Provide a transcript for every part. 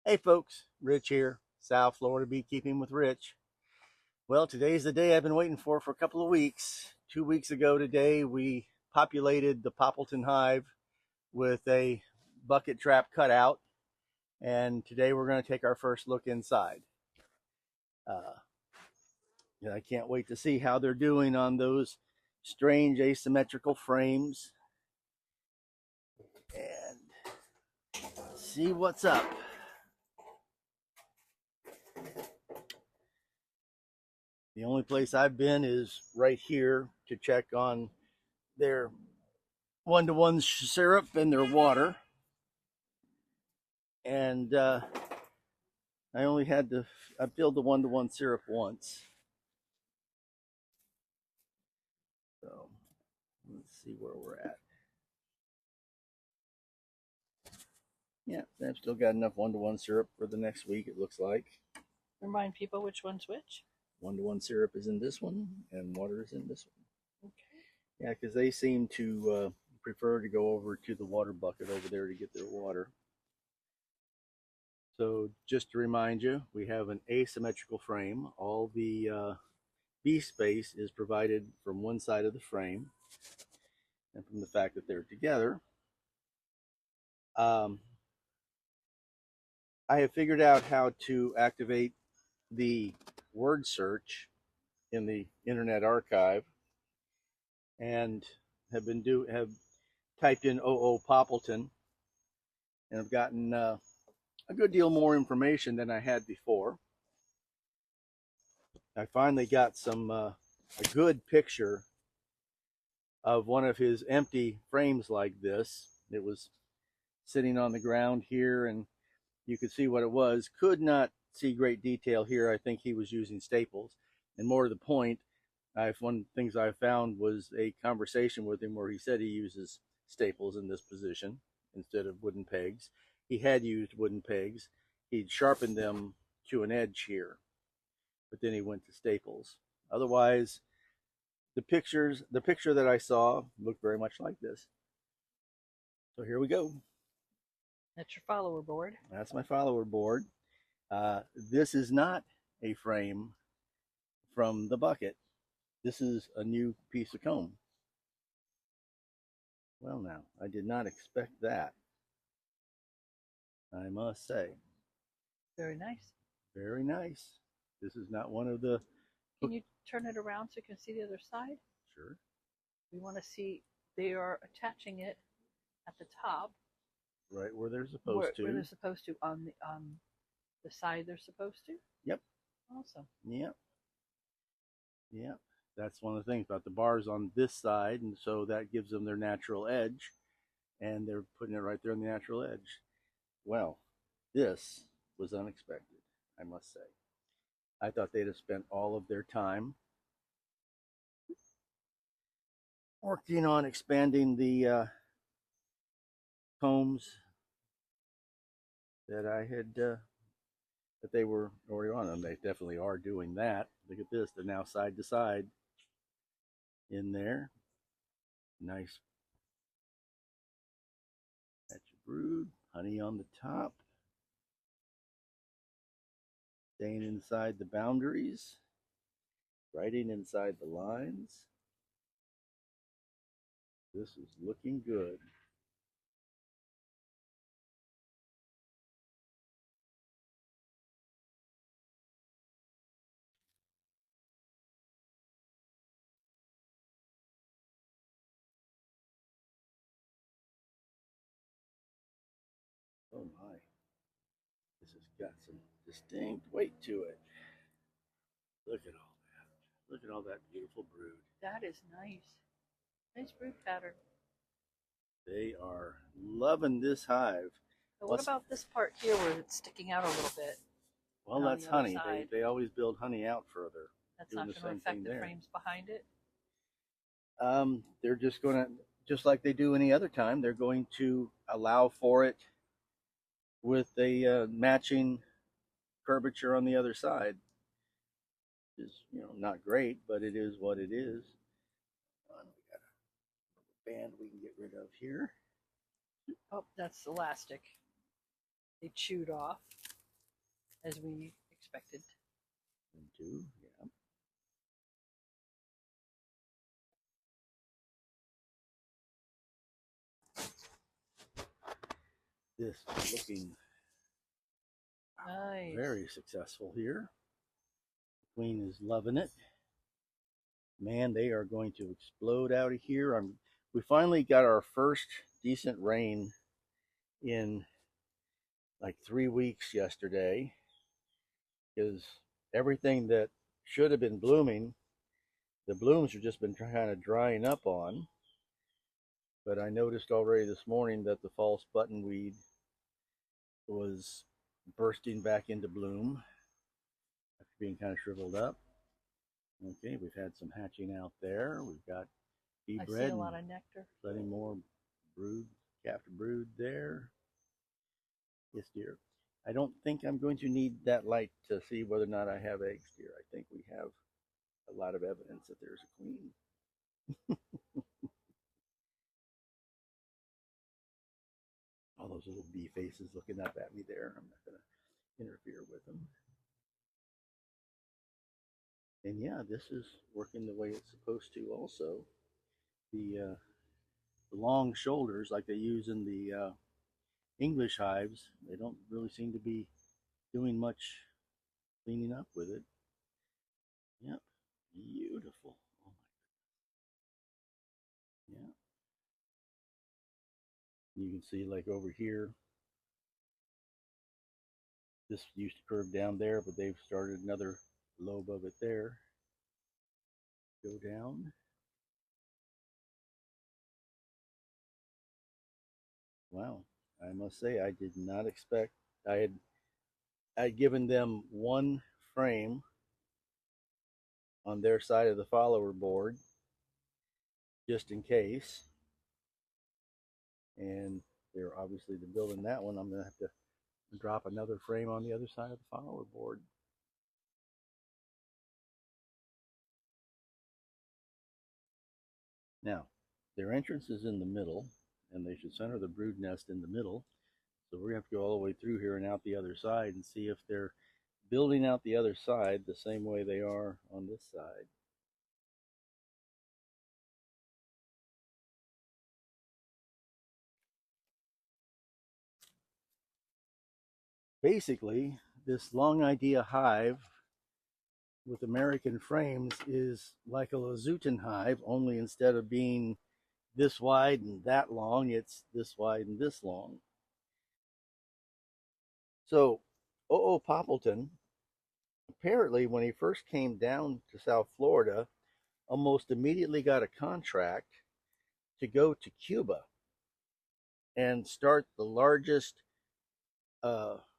Hey folks, Rich here, South Florida Beekeeping with Rich. Well, today's the day I've been waiting for a couple of weeks. 2 weeks ago today, we populated the Poppleton Hive with a bucket trap cutout, and today we're going to take our first look inside. Uh, and I can't wait to see how they're doing on those strange asymmetrical frames and see what's up. The only place I've been is right here to check on their one-to-one syrup and their water. And I only had to, I filled the one-to-one syrup once. So let's see where we're at. Yeah, I've still got enough one-to-one syrup for the next week, it looks like. Remind people which one's which. One-to-one syrup is in this one, and water is in this one. Okay. Yeah, because they seem to prefer to go over to the water bucket over there to get their water. So just to remind you, we have an asymmetrical frame. All the bee space is provided from one side of the frame, and from the fact that they're together, I have figured out how to activate the word search in the Internet Archive, and have typed in Poppleton, and I've gotten a good deal more information than I had before. I finally got a good picture of one of his empty frames like this. It was sitting on the ground here, and you could see what it was. Could not see great detail here. I think he was using staples. And more to the point, one of the things I found was a conversation with him where he said he uses staples in this position instead of wooden pegs. He had used wooden pegs. He'd sharpened them to an edge here, but then he went to staples. Otherwise, the picture that I saw looked very much like this. So here we go. That's your follower board. That's my follower board. This is not a frame from the bucket. This is a new piece of comb. Well, now, I did not expect that, I must say. Very nice. Very nice. This is not one of the... Can you turn it around so you can see the other side? Sure. We want to see they are attaching it at the top. Right where they're supposed to. Where they're supposed to, on the side they're supposed to? Yep. Awesome. Yep. Yep. That's one of the things about the bars on this side, and so that gives them their natural edge, and they're putting it right there on the natural edge. Well, this was unexpected, I must say. I thought they'd have spent all of their time working on expanding the combs that I had that they were already on them. They definitely are doing that. Look at this; they're now side to side in there. Nice batch of brood, honey on the top, staying inside the boundaries, writing inside the lines. This is looking good. Oh my, this has got some distinct weight to it. Look at all that. Look at all that beautiful brood. That is nice. Nice brood pattern. They are loving this hive. But what about this part here where it's sticking out a little bit? Well, that's honey. They always build honey out further. That's not going to affect the frames behind it? They're just going to, just like they do any other time, they're going to allow for it with a matching curvature on the other side. Is, not great, but it is what it is. We got a band we can get rid of here. Oh, that's elastic. They chewed off. as we expected. And two, yeah. This is looking Nice. very successful here. The queen is loving it. Man, they are going to explode out of here. We finally got our first decent rain in like 3 weeks yesterday, because everything that should have been blooming, the blooms have just been kind of drying up on. But I noticed already this morning that the false buttonweed was bursting back into bloom after being kind of shriveled up. Okay, we've had some hatching out there. We've got bee I bread. See a lot of nectar. Plenty more brood, captive brood there. Yes, dear. I don't think I'm going to need that light to see whether or not I have eggs, dear. I think we have a lot of evidence that there's a queen. All those little bee faces looking up at me there. I'm not going to interfere with them. And yeah, this is working the way it's supposed to also. The long shoulders like they use in the English hives, they don't really seem to be doing much cleaning up with it. Yep, beautiful. Oh my goodness. Yeah. You can see like over here, this used to curve down there, but they've started another lobe of it there. Go down. Wow, I must say I did not expect. I'd given them one frame on their side of the follower board just in case, and they're obviously building that one. I'm gonna have to drop another frame on the other side of the follower board. Now, their entrance is in the middle, and they should center the brood nest in the middle. So we're going to have to go all the way through here and out the other side and see if they're building out the other side the same way they are on this side. Basically, this long idea hive with American frames is like a Lazutan hive, only instead of being this wide and that long, it's this wide and this long. So, Poppleton, apparently when he first came down to South Florida, almost immediately got a contract to go to Cuba and start the largest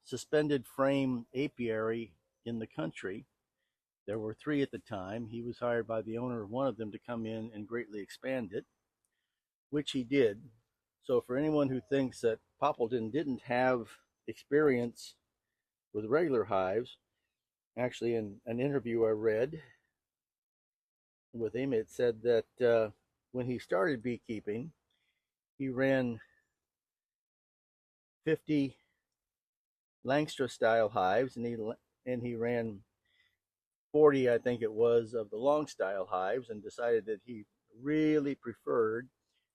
suspended frame apiary in the country. There were 3 at the time. He was hired by the owner of one of them to come in and greatly expand it, which he did. So for anyone who thinks that Poppleton didn't have experience with regular hives, actually in an interview I read with him, it said that when he started beekeeping, he ran 50 Langstra style hives, and he ran 40, I think it was, of the long style hives, and decided that he really preferred.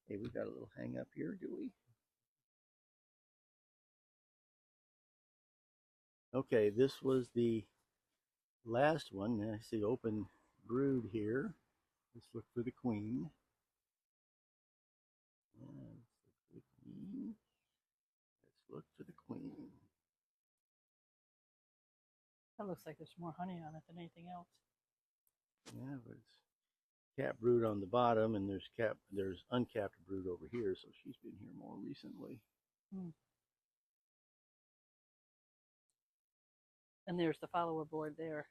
Hey, we got a little hang up here, do we? Okay, this was the last one. I see open brood here. Let's look for the queen. Let's look for the queen. That looks like there's more honey on it than anything else. Yeah, but it's capped brood on the bottom, and there's uncapped brood over here, so she's been here more recently. And there's the follower board there.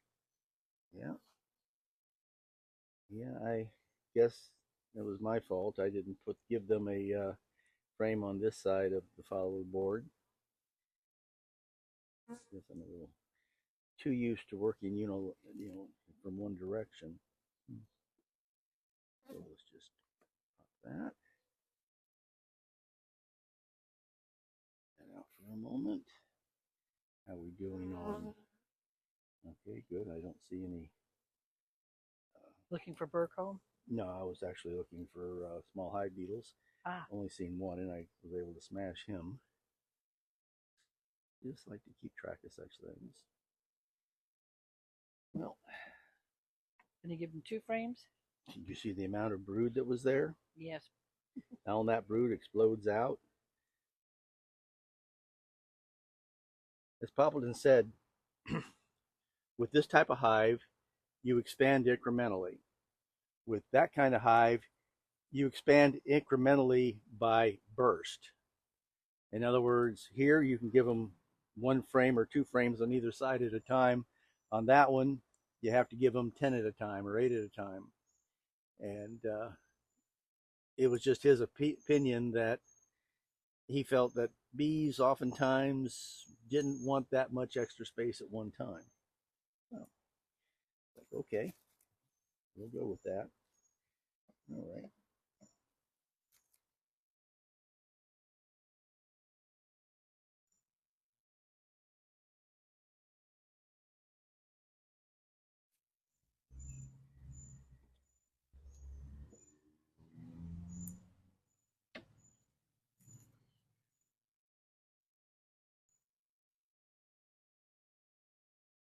Yeah. Yeah, I guess it was my fault. I didn't give them a frame on this side of the follower board. I guess I'm a little too used to working, from one direction. So let's just pop that out for a moment. How are we doing on Okay, good. I don't see any. Looking for burr comb? No, I was actually looking for small hive beetles. Ah, Only seen one, and I was able to smash him. Just like to keep track of such things. Well, can you give them 2 frames? did you see the amount of brood that was there? Yes. Now, when that brood explodes out, as Poppleton said, with this type of hive, you expand incrementally. With that kind of hive, you expand incrementally by burst. In other words, here you can give them 1 frame or 2 frames on either side at a time. On that one, you have to give them 10 at a time or 8 at a time. And it was just his opinion that he felt that bees oftentimes didn't want that much extra space at one time. Well, like, okay, we'll go with that. All right.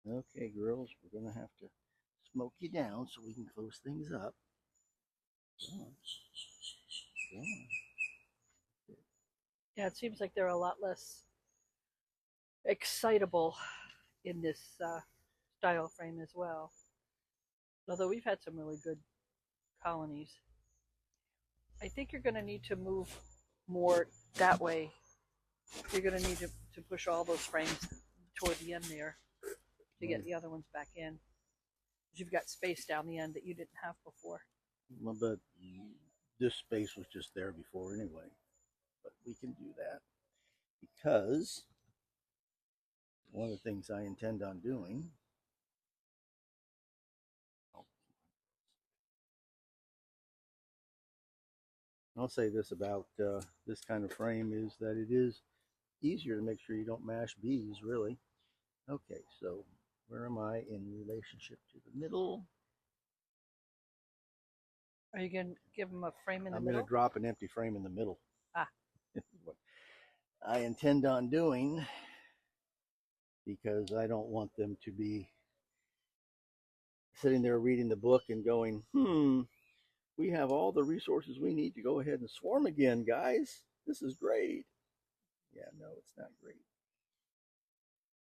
Okay, girls, we're going to have to smoke you down so we can close things up. Go on. Go on. Yeah, it seems like they're a lot less excitable in this style frame as well. Although we've had some really good colonies. I think you're going to need to move more that way. You're going to need to push all those frames toward the end there to get the other ones back in. Because you've got space down the end that you didn't have before. Well, but this space was just there before anyway. But we can do that because one of the things I intend on doing. I'll say this about this kind of frame is that it is easier to make sure you don't mash bees, really. Okay, so where am I in relationship to the middle? Are you going to give them a frame in the I'm middle? going to drop an empty frame in the middle. Ah. This is what I intend on doing because I don't want them to be sitting there reading the book and going, we have all the resources we need to go ahead and swarm again, guys. This is great. Yeah, no, it's not great.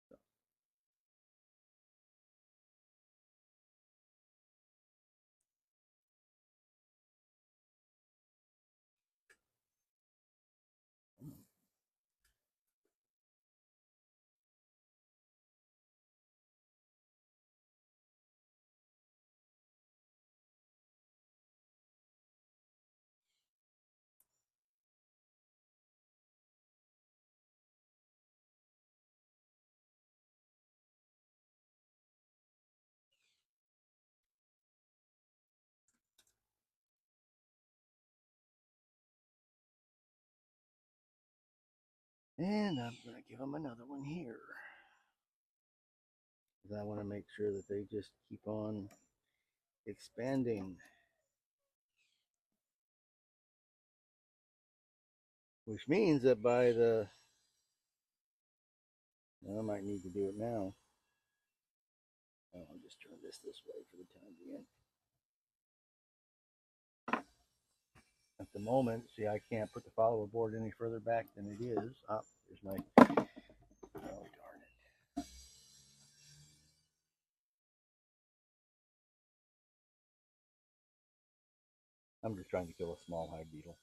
So. And I'm going to give them another one here. Because I want to make sure that they just keep on expanding. Which means that by the... Well, I might need to do it now. Oh, I'll just turn this way for the time being. At the moment, see, I can't put the follower board any further back than it is. Ah, there's my... Oh, darn it. I'm just trying to kill a small hive beetle.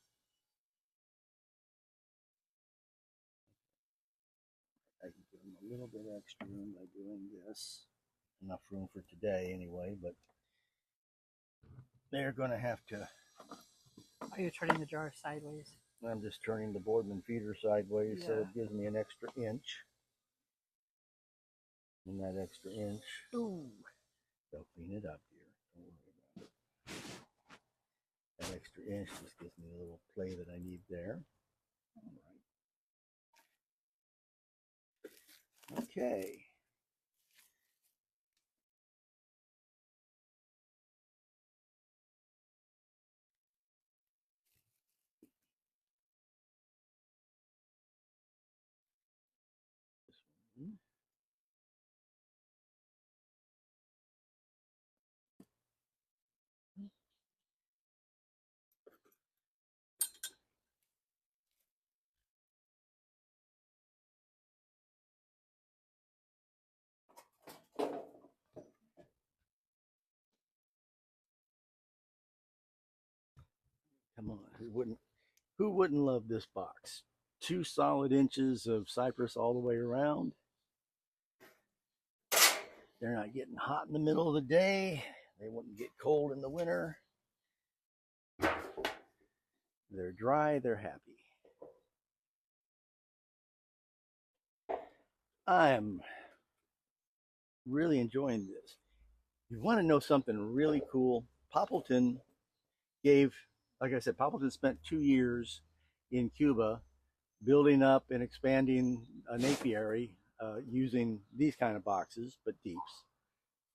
I can give them a little bit extra room by doing this. Enough room for today anyway, but they're going to have to... Are you turning the jar sideways? I'm just turning the Boardman feeder sideways so Yeah. it gives me an extra inch. And that extra inch, Ooh. they'll clean it up, dear. Don't worry about it. That extra inch just gives me a little play that I need there. All right. Okay. Come on, who wouldn't love this box? 2 solid inches of cypress all the way around. They're not getting hot in the middle of the day. They wouldn't get cold in the winter. They're dry, they're happy. I am really enjoying this. You want to know something really cool? Poppleton gave, like I said, Poppleton spent 2 years in Cuba building up and expanding an apiary using these kind of boxes, but deeps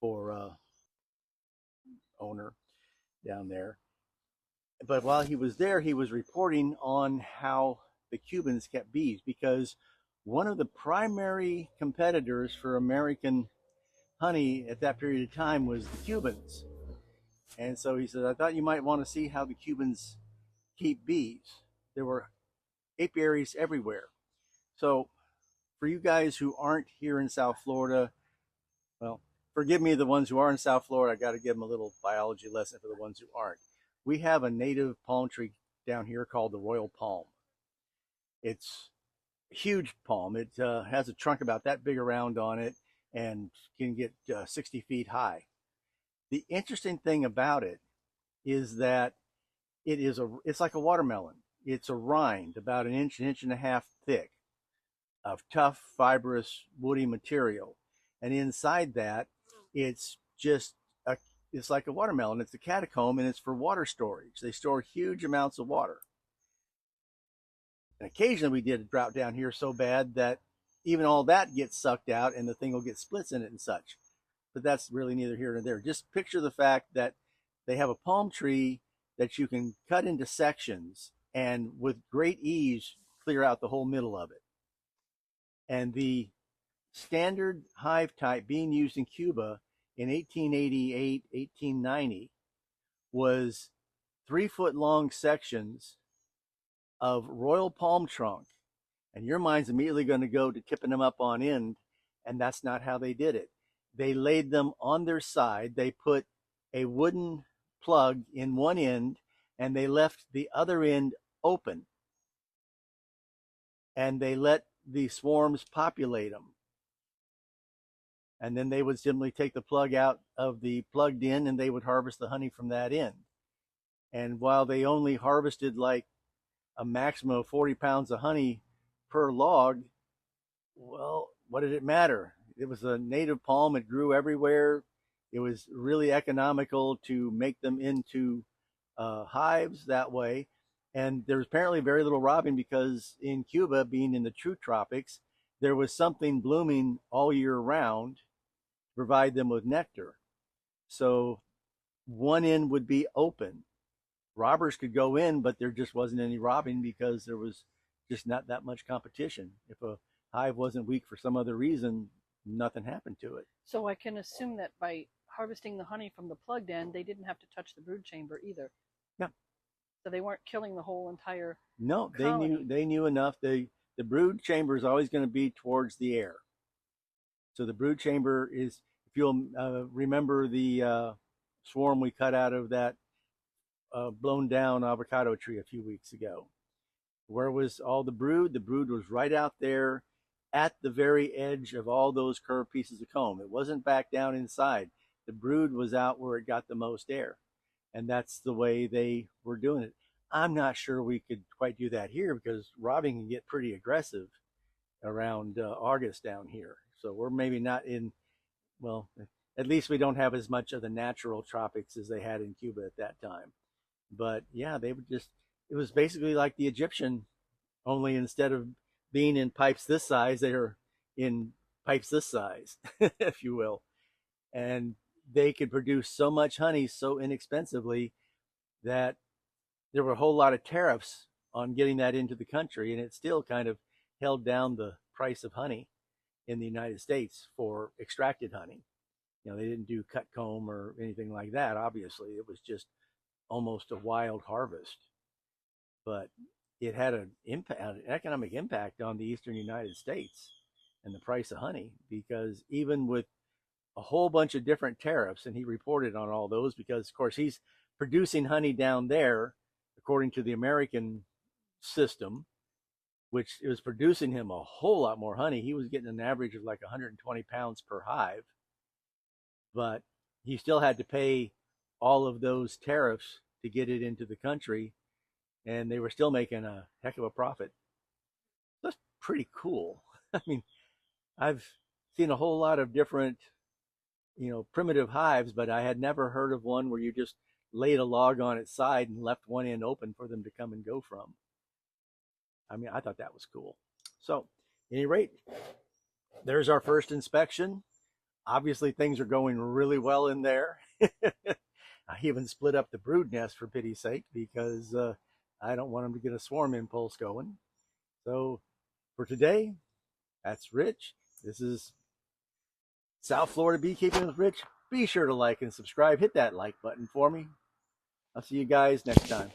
for owner down there. But while he was there, he was reporting on how the Cubans kept bees because one of the primary competitors for American honey at that period of time was the Cubans. And so he said, I thought you might want to see how the Cubans keep bees. There were apiaries everywhere. So for you guys who aren't here in South Florida, well, forgive me, the ones who are in South Florida, I got to give them a little biology lesson for the ones who aren't. We have a native palm tree down here called the royal palm. It's a huge palm. It has a trunk about that big around on it and can get 60 feet high. The interesting thing about it is that it's like a watermelon. It's a rind about an inch and a half thick of tough, fibrous, woody material. And inside that, it's just it's like a watermelon. It's a catacomb and it's for water storage. They store huge amounts of water. And occasionally we did a drought down here so bad that even all that gets sucked out and the thing will get splits in it and such. But that's really neither here nor there. Just picture the fact that they have a palm tree that you can cut into sections and with great ease clear out the whole middle of it. And the standard hive type being used in Cuba in 1888, 1890 was 3-foot long sections of royal palm trunk. And your mind's immediately going to go to tipping them up on end. And that's not how they did it. They laid them on their side. They put a wooden plug in one end and they left the other end open. And they let the swarms populate them. And then they would simply take the plug out of the plugged in and they would harvest the honey from that end. And while they only harvested like a maximum of 40 pounds of honey per log, well, what did it matter? It was a native palm. It grew everywhere. It was really economical to make them into hives that way. And there was apparently very little robbing because in Cuba, being in the true tropics, there was something blooming all year round to provide them with nectar. So one end would be open. Robbers could go in, but there just wasn't any robbing because there was just not that much competition. If a hive wasn't weak for some other reason, nothing happened to it. So I can assume that by harvesting the honey from the plugged end, they didn't have to touch the brood chamber either. Yeah. So they weren't killing the whole entire No, colony. they knew enough. The brood chamber is always going to be towards the air. So the brood chamber is, if you'll remember the swarm we cut out of that blown down avocado tree a few weeks ago. Where was all the brood? The brood was right out there at the very edge of all those curved pieces of comb. It wasn't back down inside. The brood was out where it got the most air. And that's the way they were doing it. I'm not sure we could quite do that here because robbing can get pretty aggressive around August down here. So we're maybe not in, well, at least we don't have as much of the natural tropics as they had in Cuba at that time. But yeah, they would just, it was basically like the Egyptian, only instead of being in pipes this size, they were in pipes this size, if you will. And they could produce so much honey so inexpensively that there were a whole lot of tariffs on getting that into the country, and it still kind of held down the price of honey in the United States for extracted honey. You know, they didn't do cut comb or anything like that, obviously. It was just almost a wild harvest. But it had an economic impact on the eastern United States and the price of honey, because even with a whole bunch of different tariffs, and he reported on all those because, of course, he's producing honey down there. Of according to the American system, which it was producing him a whole lot more honey. He was getting an average of like 120 pounds per hive, but he still had to pay all of those tariffs to get it into the country, and they were still making a heck of a profit. That's pretty cool. I mean, I've seen a whole lot of different, primitive hives, but I had never heard of one where you just laid a log on its side and left one end open for them to come and go from. I mean, I thought that was cool. So, at any rate, there's our first inspection. Obviously, things are going really well in there. I even split up the brood nest for pity's sake because I don't want them to get a swarm impulse going. So, for today, that's Rich. This is South Florida Beekeeping with Rich. Be sure to like and subscribe. Hit that like button for me. I'll see you guys next time.